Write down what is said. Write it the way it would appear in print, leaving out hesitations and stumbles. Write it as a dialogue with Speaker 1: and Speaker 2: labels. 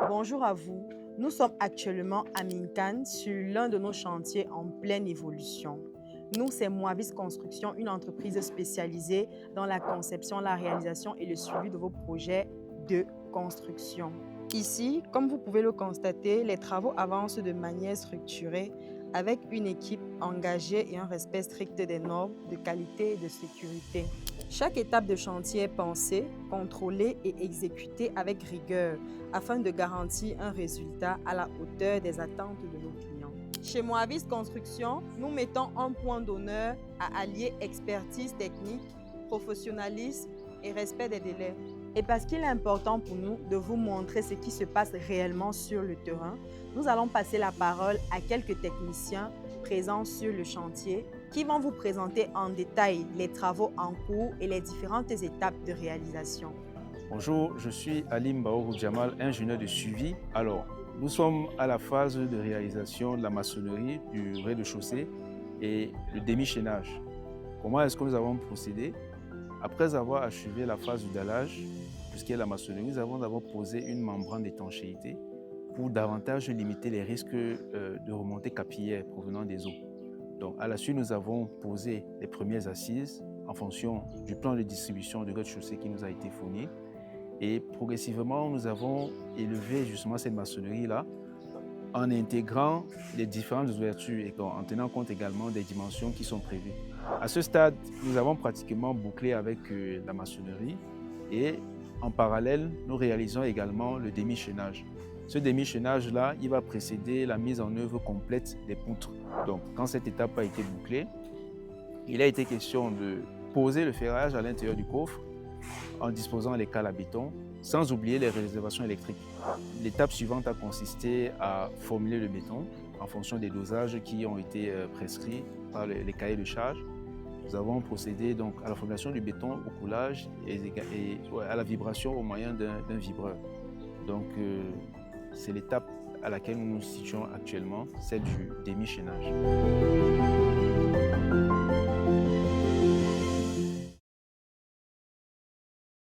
Speaker 1: Bonjour à vous. Nous sommes actuellement à Minkan sur l'un de nos chantiers en pleine évolution. Nous, c'est Moavis Construction, une entreprise spécialisée dans la conception, la réalisation et le suivi de vos projets de construction. Ici, comme vous pouvez le constater, les travaux avancent de manière structurée avec une équipe engagée et un respect strict des normes de qualité et de sécurité. Chaque étape de chantier est pensée, contrôlée et exécutée avec rigueur afin de garantir un résultat à la hauteur des attentes de nos clients. Chez Moavis Construction, nous mettons un point d'honneur à allier expertise technique, professionnalisme et respect des délais. Et parce qu'il est important pour nous de vous montrer ce qui se passe réellement sur le terrain, nous allons passer la parole à quelques techniciens présents sur le chantier qui vont vous présenter en détail les travaux en cours et les différentes étapes de réalisation.
Speaker 2: Bonjour, je suis Alim Baourou Djamal, ingénieur de suivi. Alors, nous sommes à la phase de réalisation de la maçonnerie du rez-de-chaussée et le démichaînage. Comment est-ce que nous avons procédé? Après avoir achevé la phase du dallage, puisqu'il y a la maçonnerie, nous avons d'abord posé une membrane d'étanchéité pour davantage limiter les risques de remontée capillaire provenant des eaux. Donc, à la suite, nous avons posé les premières assises en fonction du plan de distribution du rez-de-chaussée qui nous a été fourni. Et progressivement, nous avons élevé justement cette maçonnerie-là en intégrant les différentes ouvertures et en tenant compte également des dimensions qui sont prévues. À ce stade, nous avons pratiquement bouclé avec la maçonnerie et en parallèle, nous réalisons également le démichaînage. Ce démichaînage-là, il va précéder la mise en œuvre complète des poutres. Donc, quand cette étape a été bouclée, il a été question de poser le ferrage à l'intérieur du coffre en disposant les cales à béton, sans oublier les réservations électriques. L'étape suivante a consisté à formuler le béton en fonction des dosages qui ont été prescrits par les cahiers de charge. Nous avons procédé donc à la formulation du béton, au coulage et à la vibration au moyen d'un vibreur. Donc, c'est l'étape à laquelle nous nous situons actuellement, celle du démichaînage.